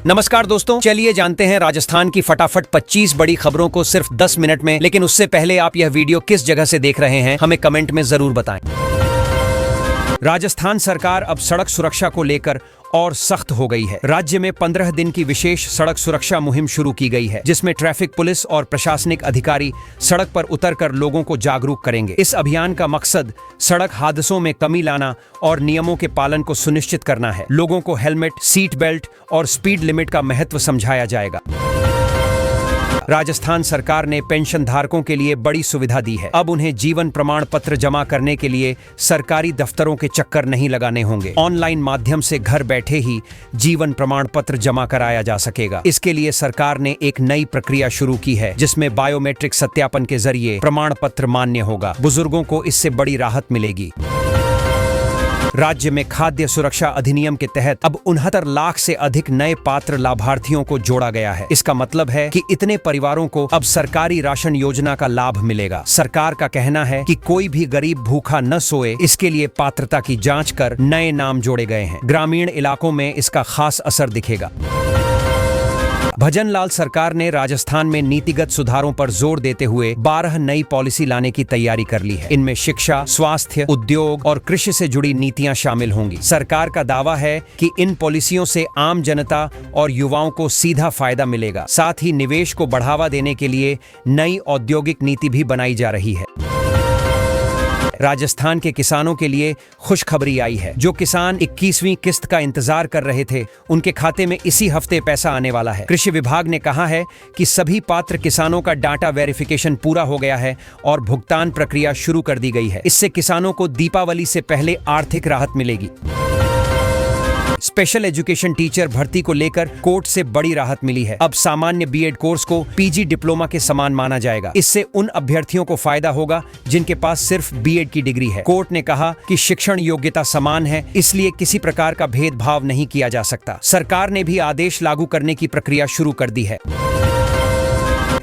नमस्कार दोस्तों, चलिए जानते हैं राजस्थान की फटाफट 25 बड़ी खबरों को सिर्फ 10 मिनट में। लेकिन उससे पहले आप यह वीडियो किस जगह से देख रहे हैं हमें कमेंट में जरूर बताएं। राजस्थान सरकार अब सड़क सुरक्षा को लेकर और सख्त हो गई है। राज्य में 15 दिन की विशेष सड़क सुरक्षा मुहिम शुरू की गई है, जिसमें ट्रैफिक पुलिस और प्रशासनिक अधिकारी सड़क पर उतरकर लोगों को जागरूक करेंगे। इस अभियान का मकसद सड़क हादसों में कमी लाना और नियमों के पालन को सुनिश्चित करना है। लोगों को हेलमेट, सीट बेल्ट और स्पीड लिमिट का महत्व समझाया जाएगा। राजस्थान सरकार ने पेंशन धारकों के लिए बड़ी सुविधा दी है। अब उन्हें जीवन प्रमाण पत्र जमा करने के लिए सरकारी दफ्तरों के चक्कर नहीं लगाने होंगे। ऑनलाइन माध्यम से घर बैठे ही जीवन प्रमाण पत्र जमा कराया जा सकेगा। इसके लिए सरकार ने एक नई प्रक्रिया शुरू की है, जिसमें बायोमेट्रिक सत्यापन के जरिए प्रमाण पत्र मान्य होगा। बुजुर्गों को इससे बड़ी राहत मिलेगी। राज्य में खाद्य सुरक्षा अधिनियम के तहत अब 69 लाख से अधिक नए पात्र लाभार्थियों को जोड़ा गया है। इसका मतलब है कि इतने परिवारों को अब सरकारी राशन योजना का लाभ मिलेगा। सरकार का कहना है कि कोई भी गरीब भूखा न सोए, इसके लिए पात्रता की जांच कर नए नाम जोड़े गए हैं। ग्रामीण इलाकों में इसका खास असर दिखेगा। भजनलाल सरकार ने राजस्थान में नीतिगत सुधारों पर जोर देते हुए 12 नई पॉलिसी लाने की तैयारी कर ली है। इनमें शिक्षा, स्वास्थ्य, उद्योग और कृषि से जुड़ी नीतियां शामिल होंगी। सरकार का दावा है कि इन पॉलिसियों से आम जनता और युवाओं को सीधा फायदा मिलेगा। साथ ही निवेश को बढ़ावा देने के लिए नई औद्योगिक नीति भी बनाई जा रही है। राजस्थान के किसानों के लिए खुशखबरी आई है। जो किसान 21वीं किस्त का इंतजार कर रहे थे, उनके खाते में इसी हफ्ते पैसा आने वाला है। कृषि विभाग ने कहा है कि सभी पात्र किसानों का डाटा वेरिफिकेशन पूरा हो गया है और भुगतान प्रक्रिया शुरू कर दी गई है। इससे किसानों को दीपावली से पहले आर्थिक राहत मिलेगी। स्पेशल एजुकेशन टीचर भर्ती को लेकर कोर्ट से बड़ी राहत मिली है। अब सामान्य बीएड कोर्स को पीजी डिप्लोमा के समान माना जाएगा। इससे उन अभ्यर्थियों को फायदा होगा जिनके पास सिर्फ बीएड की डिग्री है। कोर्ट ने कहा कि शिक्षण योग्यता समान है, इसलिए किसी प्रकार का भेदभाव नहीं किया जा सकता। सरकार ने भी आदेश लागू करने की प्रक्रिया शुरू कर दी है।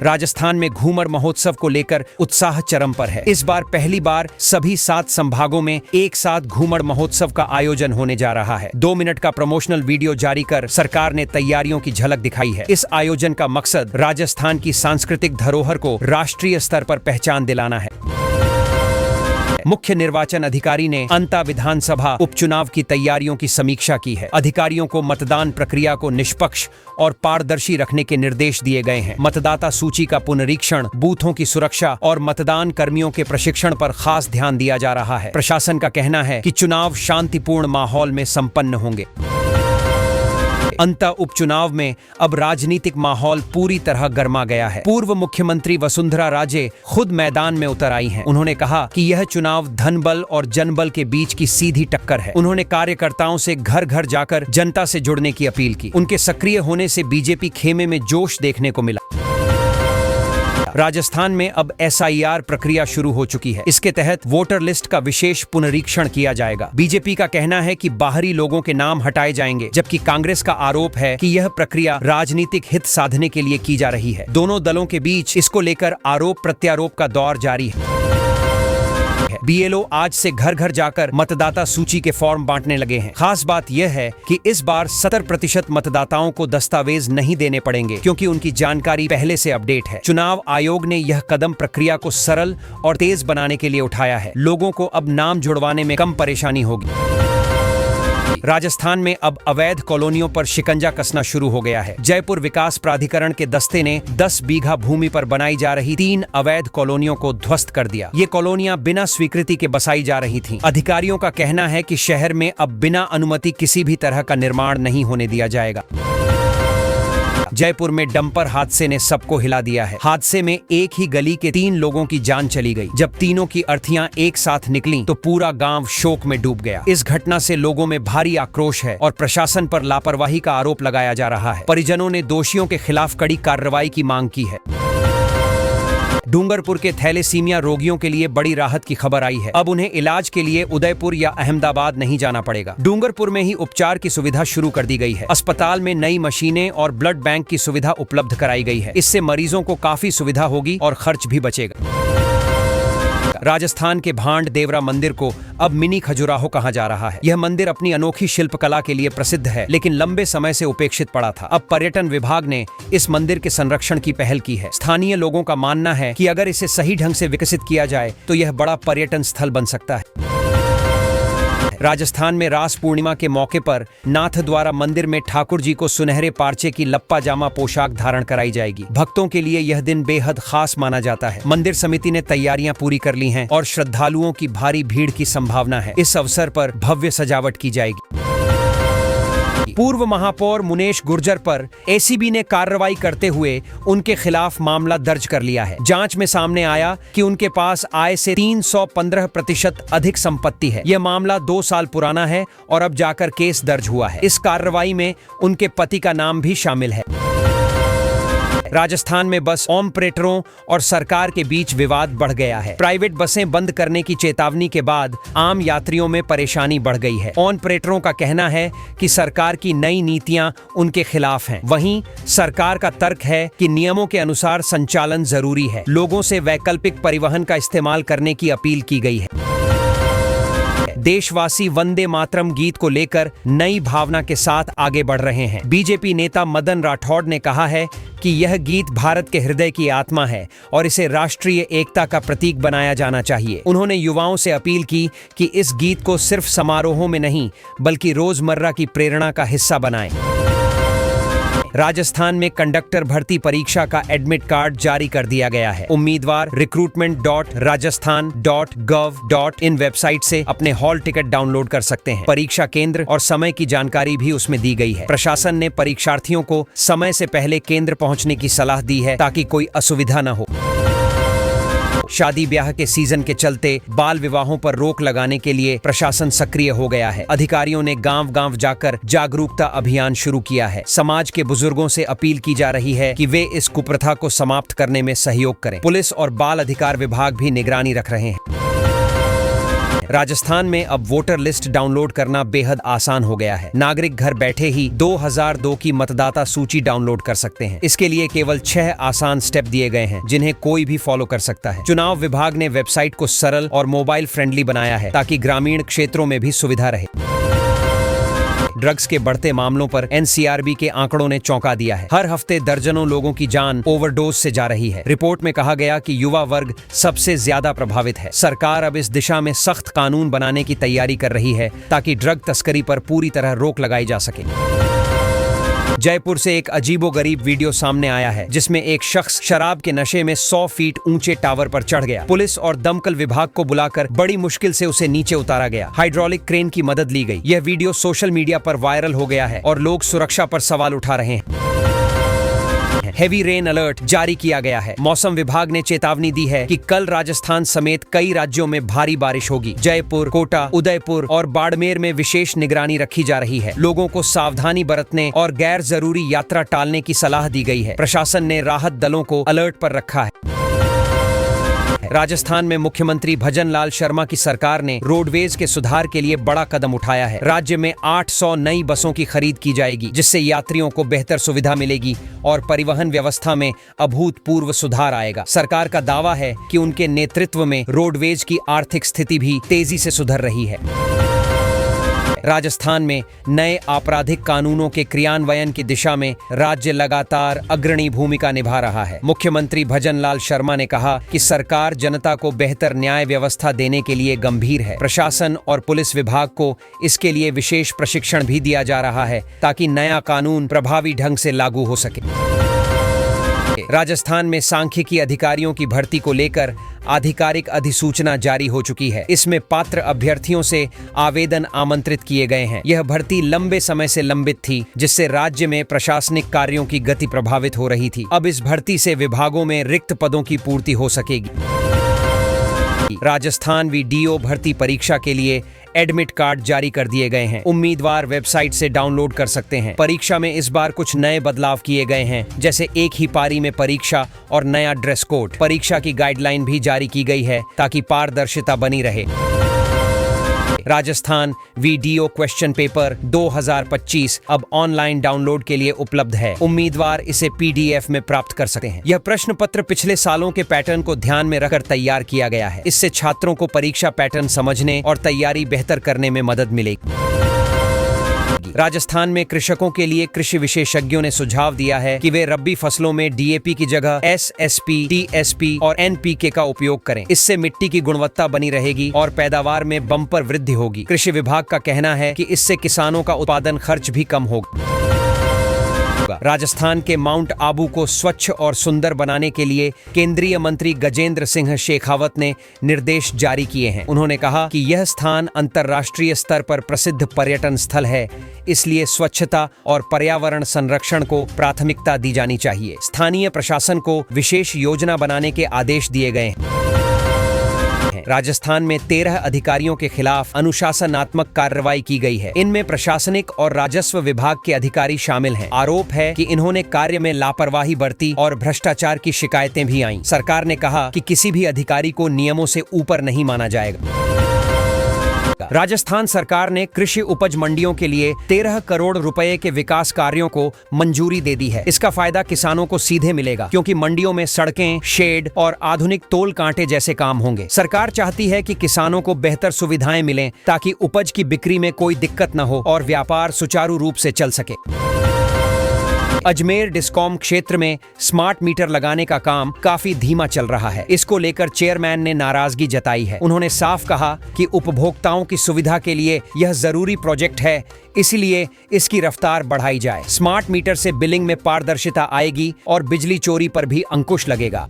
राजस्थान में घूमर महोत्सव को लेकर उत्साह चरम पर है। इस बार पहली बार सभी 7 संभागों में एक साथ घूमर महोत्सव का आयोजन होने जा रहा है। 2 मिनट का प्रमोशनल वीडियो जारी कर सरकार ने तैयारियों की झलक दिखाई है। इस आयोजन का मकसद राजस्थान की सांस्कृतिक धरोहर को राष्ट्रीय स्तर पर पहचान दिलाना है। मुख्य निर्वाचन अधिकारी ने अंता विधानसभा उपचुनाव की तैयारियों की समीक्षा की है। अधिकारियों को मतदान प्रक्रिया को निष्पक्ष और पारदर्शी रखने के निर्देश दिए गए हैं। मतदाता सूची का पुनरीक्षण, बूथों की सुरक्षा और मतदान कर्मियों के प्रशिक्षण पर खास ध्यान दिया जा रहा है। प्रशासन का कहना है कि चुनाव शांतिपूर्ण माहौल में संपन्न होंगे। अंत उपचुनाव में अब राजनीतिक माहौल पूरी तरह गर्मा गया है। पूर्व मुख्यमंत्री वसुंधरा राजे खुद मैदान में उतर आई हैं। उन्होंने कहा कि यह चुनाव धनबल और जनबल के बीच की सीधी टक्कर है। उन्होंने कार्यकर्ताओं से घर घर जाकर जनता से जुड़ने की अपील की। उनके सक्रिय होने से बीजेपी खेमे में जोश देखने को मिला। राजस्थान में अब एसआईआर प्रक्रिया शुरू हो चुकी है। इसके तहत वोटर लिस्ट का विशेष पुनरीक्षण किया जाएगा। बीजेपी का कहना है कि बाहरी लोगों के नाम हटाए जाएंगे, जबकि कांग्रेस का आरोप है कि यह प्रक्रिया राजनीतिक हित साधने के लिए की जा रही है। दोनों दलों के बीच इसको लेकर आरोप प्रत्यारोप का दौर जारी है। बीएलओ आज से घर घर जाकर मतदाता सूची के फॉर्म बांटने लगे हैं। खास बात यह है कि इस बार 70% मतदाताओं को दस्तावेज नहीं देने पड़ेंगे, क्योंकि उनकी जानकारी पहले से अपडेट है। चुनाव आयोग ने यह कदम प्रक्रिया को सरल और तेज बनाने के लिए उठाया है। लोगों को अब नाम जुड़वाने में कम परेशानी होगी। राजस्थान में अब अवैध कॉलोनियों पर शिकंजा कसना शुरू हो गया है। जयपुर विकास प्राधिकरण के दस्ते ने 10 बीघा भूमि पर बनाई जा रही 3 अवैध कॉलोनियों को ध्वस्त कर दिया। ये कॉलोनियां बिना स्वीकृति के बसाई जा रही थीं। अधिकारियों का कहना है कि शहर में अब बिना अनुमति किसी भी तरह का निर्माण नहीं होने दिया जाएगा। जयपुर में डंपर हादसे ने सबको हिला दिया है। हादसे में एक ही गली के 3 लोगों की जान चली गई। जब तीनों की अर्थियां एक साथ निकलीं, तो पूरा गांव शोक में डूब गया। इस घटना से लोगों में भारी आक्रोश है और प्रशासन पर लापरवाही का आरोप लगाया जा रहा है। परिजनों ने दोषियों के खिलाफ कड़ी कार्रवाई की मांग की है। डूंगरपुर के थैलेसीमिया रोगियों के लिए बड़ी राहत की खबर आई है। अब उन्हें इलाज के लिए उदयपुर या अहमदाबाद नहीं जाना पड़ेगा। डूंगरपुर में ही उपचार की सुविधा शुरू कर दी गई है। अस्पताल में नई मशीनें और ब्लड बैंक की सुविधा उपलब्ध कराई गई है। इससे मरीजों को काफी सुविधा होगी और खर्च भी बचेगा। राजस्थान के भांड देवरा मंदिर को अब मिनी खजुराहो कहा जा रहा है। यह मंदिर अपनी अनोखी शिल्पकला के लिए प्रसिद्ध है, लेकिन लंबे समय से उपेक्षित पड़ा था। अब पर्यटन विभाग ने इस मंदिर के संरक्षण की पहल की है। स्थानीय लोगों का मानना है कि अगर इसे सही ढंग से विकसित किया जाए तो यह बड़ा पर्यटन स्थल बन सकता है। राजस्थान में रास पूर्णिमा के मौके पर नाथ द्वारा मंदिर में ठाकुर जी को सुनहरे पारचे की लप्पा जामा पोशाक धारण कराई जाएगी। भक्तों के लिए यह दिन बेहद खास माना जाता है। मंदिर समिति ने तैयारियां पूरी कर ली हैं और श्रद्धालुओं की भारी भीड़ की संभावना है। इस अवसर पर भव्य सजावट की जाएगी। पूर्व महापौर मुनेश गुर्जर पर एसीबी ने कार्रवाई करते हुए उनके खिलाफ मामला दर्ज कर लिया है। जांच में सामने आया कि उनके पास आय से 315% अधिक संपत्ति है। यह मामला 2 साल पुराना है और अब जाकर केस दर्ज हुआ है। इस कार्रवाई में उनके पति का नाम भी शामिल है। राजस्थान में बस ऑपरेटरों और सरकार के बीच विवाद बढ़ गया है। प्राइवेट बसें बंद करने की चेतावनी के बाद आम यात्रियों में परेशानी बढ़ गई है। ऑपरेटरों का कहना है कि सरकार की नई नीतियां उनके खिलाफ हैं। वहीं सरकार का तर्क है कि नियमों के अनुसार संचालन जरूरी है। लोगों से वैकल्पिक परिवहन का इस्तेमाल करने की अपील की गई है। देशवासी वंदे मातरम गीत को लेकर नई भावना के साथ आगे बढ़ रहे हैं। बीजेपी नेता मदन राठौड़ ने कहा है कि यह गीत भारत के हृदय की आत्मा है और इसे राष्ट्रीय एकता का प्रतीक बनाया जाना चाहिए। उन्होंने युवाओं से अपील की कि इस गीत को सिर्फ समारोहों में नहीं बल्कि रोजमर्रा की प्रेरणा का हिस्सा बनाएं। राजस्थान में कंडक्टर भर्ती परीक्षा का एडमिट कार्ड जारी कर दिया गया है। उम्मीदवार recruitment.rajasthan.gov.in वेबसाइट से अपने हॉल टिकट डाउनलोड कर सकते हैं। परीक्षा केंद्र और समय की जानकारी भी उसमें दी गई है। प्रशासन ने परीक्षार्थियों को समय से पहले केंद्र पहुंचने की सलाह दी है ताकि कोई असुविधा न हो। शादी ब्याह के सीजन के चलते बाल विवाहों पर रोक लगाने के लिए प्रशासन सक्रिय हो गया है। अधिकारियों ने गांव-गांव जाकर जागरूकता अभियान शुरू किया है। समाज के बुजुर्गों से अपील की जा रही है कि वे इस कुप्रथा को समाप्त करने में सहयोग करें। पुलिस और बाल अधिकार विभाग भी निगरानी रख रहे हैं। राजस्थान में अब वोटर लिस्ट डाउनलोड करना बेहद आसान हो गया है। नागरिक घर बैठे ही 2002 की मतदाता सूची डाउनलोड कर सकते हैं। इसके लिए केवल 6 आसान स्टेप दिए गए हैं जिन्हें कोई भी फॉलो कर सकता है। चुनाव विभाग ने वेबसाइट को सरल और मोबाइल फ्रेंडली बनाया है ताकि ग्रामीण क्षेत्रों में भी सुविधा रहे। ड्रग्स के बढ़ते मामलों पर एनसीआरबी के आंकड़ों ने चौंका दिया है। हर हफ्ते दर्जनों लोगों की जान ओवरडोज से जा रही है। रिपोर्ट में कहा गया कि युवा वर्ग सबसे ज्यादा प्रभावित है। सरकार अब इस दिशा में सख्त कानून बनाने की तैयारी कर रही है ताकि ड्रग तस्करी पर पूरी तरह रोक लगाई जा सके। जयपुर से एक अजीबोगरीब वीडियो सामने आया है जिसमें एक शख्स शराब के नशे में 100 फीट ऊंचे टावर पर चढ़ गया। पुलिस और दमकल विभाग को बुलाकर बड़ी मुश्किल से उसे नीचे उतारा गया। हाइड्रोलिक क्रेन की मदद ली गई। यह वीडियो सोशल मीडिया पर वायरल हो गया है और लोग सुरक्षा पर सवाल उठा रहे हैं। हेवी रेन अलर्ट जारी किया गया है। मौसम विभाग ने चेतावनी दी है कि कल राजस्थान समेत कई राज्यों में भारी बारिश होगी। जयपुर, कोटा, उदयपुर और बाड़मेर में विशेष निगरानी रखी जा रही है। लोगों को सावधानी बरतने और गैर जरूरी यात्रा टालने की सलाह दी गई है। प्रशासन ने राहत दलों को अलर्ट पर रखा है। राजस्थान में मुख्यमंत्री भजन लाल शर्मा की सरकार ने रोडवेज के सुधार के लिए बड़ा कदम उठाया है। राज्य में 800 नई बसों की खरीद की जाएगी जिससे यात्रियों को बेहतर सुविधा मिलेगी और परिवहन व्यवस्था में अभूतपूर्व सुधार आएगा। सरकार का दावा है कि उनके नेतृत्व में रोडवेज की आर्थिक स्थिति भी तेजी से सुधर रही है। राजस्थान में नए आपराधिक कानूनों के क्रियान्वयन की दिशा में राज्य लगातार अग्रणी भूमिका निभा रहा है। मुख्यमंत्री भजन लाल शर्मा ने कहा कि सरकार जनता को बेहतर न्याय व्यवस्था देने के लिए गंभीर है। प्रशासन और पुलिस विभाग को इसके लिए विशेष प्रशिक्षण भी दिया जा रहा है ताकि नया कानून प्रभावी ढंग से लागू हो सके। राजस्थान में सांख्यिकी अधिकारियों की भर्ती को लेकर आधिकारिक अधिसूचना जारी हो चुकी है। इसमें पात्र अभ्यर्थियों से आवेदन आमंत्रित किए गए हैं। यह भर्ती लंबे समय से लंबित थी जिससे राज्य में प्रशासनिक कार्यों की गति प्रभावित हो रही थी। अब इस भर्ती से विभागों में रिक्त पदों की पूर्ति हो सकेगी। राजस्थान वीडीओ भर्ती परीक्षा के लिए एडमिट कार्ड जारी कर दिए गए हैं। उम्मीदवार वेबसाइट से डाउनलोड कर सकते हैं। परीक्षा में इस बार कुछ नए बदलाव किए गए हैं जैसे एक ही पारी में परीक्षा और नया ड्रेस कोड। परीक्षा की गाइडलाइन भी जारी की गई है ताकि पारदर्शिता बनी रहे। राजस्थान वीडियो क्वेश्चन पेपर 2025 अब ऑनलाइन डाउनलोड के लिए उपलब्ध है। उम्मीदवार इसे PDF में प्राप्त कर सकते हैं। यह प्रश्न पत्र पिछले सालों के पैटर्न को ध्यान में रखकर तैयार किया गया है। इससे छात्रों को परीक्षा पैटर्न समझने और तैयारी बेहतर करने में मदद मिलेगी। राजस्थान में कृषकों के लिए कृषि विशेषज्ञों ने सुझाव दिया है कि वे रबी फसलों में DAP की जगह SSP, TSP और NPK का उपयोग करें। इससे मिट्टी की गुणवत्ता बनी रहेगी और पैदावार में बम्पर वृद्धि होगी। कृषि विभाग का कहना है कि इससे किसानों का उत्पादन खर्च भी कम होगा। राजस्थान के माउंट आबू को स्वच्छ और सुंदर बनाने के लिए केंद्रीय मंत्री गजेंद्र सिंह शेखावत ने निर्देश जारी किए हैं। उन्होंने कहा कि यह स्थान अंतर्राष्ट्रीय स्तर पर प्रसिद्ध पर्यटन स्थल है, इसलिए स्वच्छता और पर्यावरण संरक्षण को प्राथमिकता दी जानी चाहिए। स्थानीय प्रशासन को विशेष योजना बनाने के आदेश दिए गए हैं। राजस्थान में 13 अधिकारियों के खिलाफ अनुशासनात्मक कार्रवाई की गई है। इनमें प्रशासनिक और राजस्व विभाग के अधिकारी शामिल हैं। आरोप है कि इन्होंने कार्य में लापरवाही बरती और भ्रष्टाचार की शिकायतें भी आईं। सरकार ने कहा कि किसी भी अधिकारी को नियमों से ऊपर नहीं माना जाएगा। राजस्थान सरकार ने कृषि उपज मंडियों के लिए 13 करोड़ रुपए के विकास कार्यों को मंजूरी दे दी है। इसका फायदा किसानों को सीधे मिलेगा, क्योंकि मंडियों में सड़कें, शेड और आधुनिक तोल कांटे जैसे काम होंगे। सरकार चाहती है कि किसानों को बेहतर सुविधाएं मिलें ताकि उपज की बिक्री में कोई दिक्कत न हो और व्यापार सुचारू रूप से चल सके। अजमेर डिस्कॉम क्षेत्र में स्मार्ट मीटर लगाने का काम काफी धीमा चल रहा है। इसको लेकर चेयरमैन ने नाराजगी जताई है। उन्होंने साफ कहा कि उपभोक्ताओं की सुविधा के लिए यह जरूरी प्रोजेक्ट है, इसलिए इसकी रफ्तार बढ़ाई जाए। स्मार्ट मीटर से बिलिंग में पारदर्शिता आएगी और बिजली चोरी पर भी अंकुश लगेगा।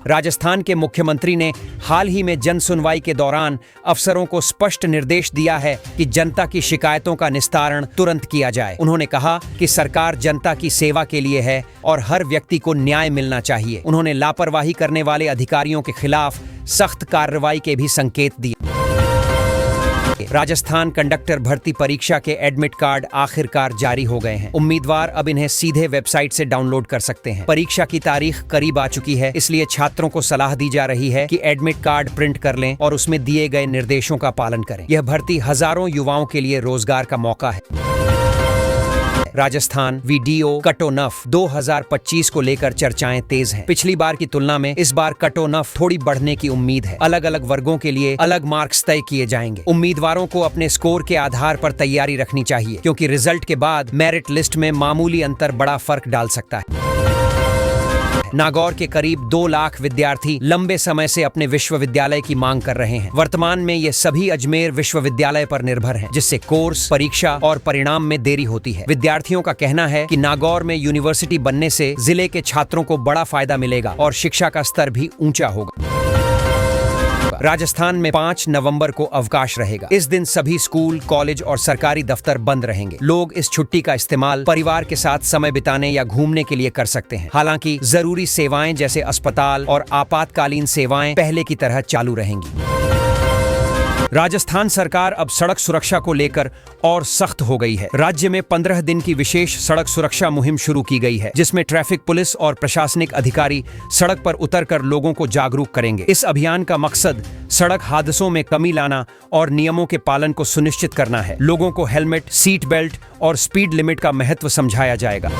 राजस्थान के मुख्यमंत्री ने हाल ही में जन सुनवाई के दौरान अफसरों को स्पष्ट निर्देश दिया है कि जनता की शिकायतों का निस्तारण तुरंत किया जाए। उन्होंने कहा कि सरकार जनता की सेवा के लिए है और हर व्यक्ति को न्याय मिलना चाहिए। उन्होंने लापरवाही करने वाले अधिकारियों के खिलाफ सख्त कार्रवाई के भी संकेत दिए। राजस्थान कंडक्टर भर्ती परीक्षा के एडमिट कार्ड आखिरकार जारी हो गए हैं। उम्मीदवार अब इन्हें सीधे वेबसाइट से डाउनलोड कर सकते हैं। परीक्षा की तारीख करीब आ चुकी है, इसलिए छात्रों को सलाह दी जा रही है कि एडमिट कार्ड प्रिंट कर लें और उसमें दिए गए निर्देशों का पालन करें। यह भर्ती हजारों युवाओं के लिए रोजगार का मौका है। राजस्थान वीडियो कटोनफ 2025 को लेकर चर्चाएं तेज हैं। पिछली बार की तुलना में इस बार कटोनफ थोड़ी बढ़ने की उम्मीद है। अलग अलग वर्गों के लिए अलग मार्क्स तय किए जाएंगे। उम्मीदवारों को अपने स्कोर के आधार पर तैयारी रखनी चाहिए, क्योंकि रिजल्ट के बाद मेरिट लिस्ट में मामूली अंतर बड़ा फर्क डाल सकता है। नागौर के करीब 2 लाख विद्यार्थी लंबे समय से अपने विश्वविद्यालय की मांग कर रहे हैं। वर्तमान में ये सभी अजमेर विश्वविद्यालय पर निर्भर हैं, जिससे कोर्स, परीक्षा और परिणाम में देरी होती है। विद्यार्थियों का कहना है कि नागौर में यूनिवर्सिटी बनने से जिले के छात्रों को बड़ा फायदा मिलेगा और शिक्षा का स्तर भी ऊंचा होगा। राजस्थान में 5 नवंबर को अवकाश रहेगा। इस दिन सभी स्कूल, कॉलेज और सरकारी दफ्तर बंद रहेंगे। लोग इस छुट्टी का इस्तेमाल परिवार के साथ समय बिताने या घूमने के लिए कर सकते हैं। हालांकि जरूरी सेवाएं जैसे अस्पताल और आपातकालीन सेवाएं पहले की तरह चालू रहेंगी। राजस्थान सरकार अब सड़क सुरक्षा को लेकर और सख्त हो गई है। राज्य में 15 दिन की विशेष सड़क सुरक्षा मुहिम शुरू की गई है, जिसमें ट्रैफिक पुलिस और प्रशासनिक अधिकारी सड़क पर उतरकर लोगों को जागरूक करेंगे। इस अभियान का मकसद सड़क हादसों में कमी लाना और नियमों के पालन को सुनिश्चित करना है। लोगों को हेलमेट, सीट बेल्ट और स्पीड लिमिट का महत्व समझाया जाएगा।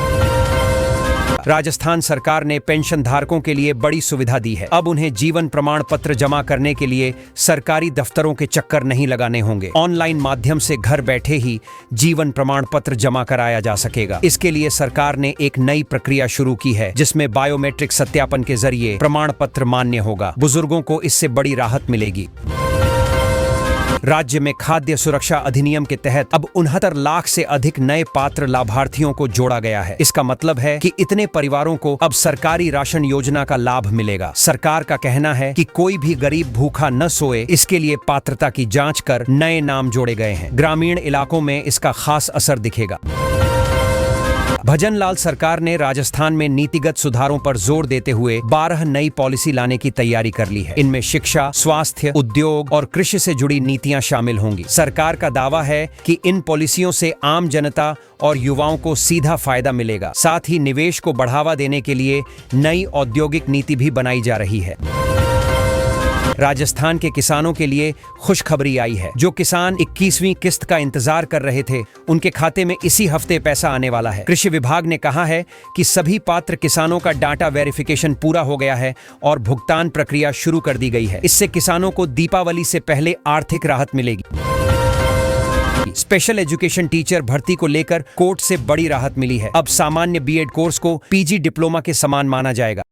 राजस्थान सरकार ने पेंशन धारकों के लिए बड़ी सुविधा दी है। अब उन्हें जीवन प्रमाण पत्र जमा करने के लिए सरकारी दफ्तरों के चक्कर नहीं लगाने होंगे। ऑनलाइन माध्यम से घर बैठे ही जीवन प्रमाण पत्र जमा कराया जा सकेगा। इसके लिए सरकार ने एक नई प्रक्रिया शुरू की है, जिसमें बायोमेट्रिक सत्यापन के जरिए प्रमाण पत्र मान्य होगा। बुजुर्गों को इससे बड़ी राहत मिलेगी। राज्य में खाद्य सुरक्षा अधिनियम के तहत अब 69 लाख से अधिक नए पात्र लाभार्थियों को जोड़ा गया है। इसका मतलब है कि इतने परिवारों को अब सरकारी राशन योजना का लाभ मिलेगा। सरकार का कहना है कि कोई भी गरीब भूखा न सोए, इसके लिए पात्रता की जांच कर नए नाम जोड़े गए हैं। ग्रामीण इलाकों में इसका खास असर दिखेगा। भजन लाल सरकार ने राजस्थान में नीतिगत सुधारों पर जोर देते हुए 12 नई पॉलिसी लाने की तैयारी कर ली है। इनमें शिक्षा, स्वास्थ्य, उद्योग और कृषि से जुड़ी नीतियां शामिल होंगी। सरकार का दावा है कि इन पॉलिसियों से आम जनता और युवाओं को सीधा फायदा मिलेगा। साथ ही निवेश को बढ़ावा देने के लिए नई औद्योगिक नीति भी बनाई जा रही है। राजस्थान के किसानों के लिए खुशखबरी आई है। जो किसान 21वीं किस्त का इंतजार कर रहे थे, उनके खाते में इसी हफ्ते पैसा आने वाला है। कृषि विभाग ने कहा है कि सभी पात्र किसानों का डाटा वेरिफिकेशन पूरा हो गया है और भुगतान प्रक्रिया शुरू कर दी गई है। इससे किसानों को दीपावली से पहले आर्थिक राहत मिलेगी। स्पेशल एजुकेशन टीचर भर्ती को लेकर कोर्ट से बड़ी राहत मिली है। अब सामान्य बीएड कोर्स को पीजी डिप्लोमा के समान माना जाएगा।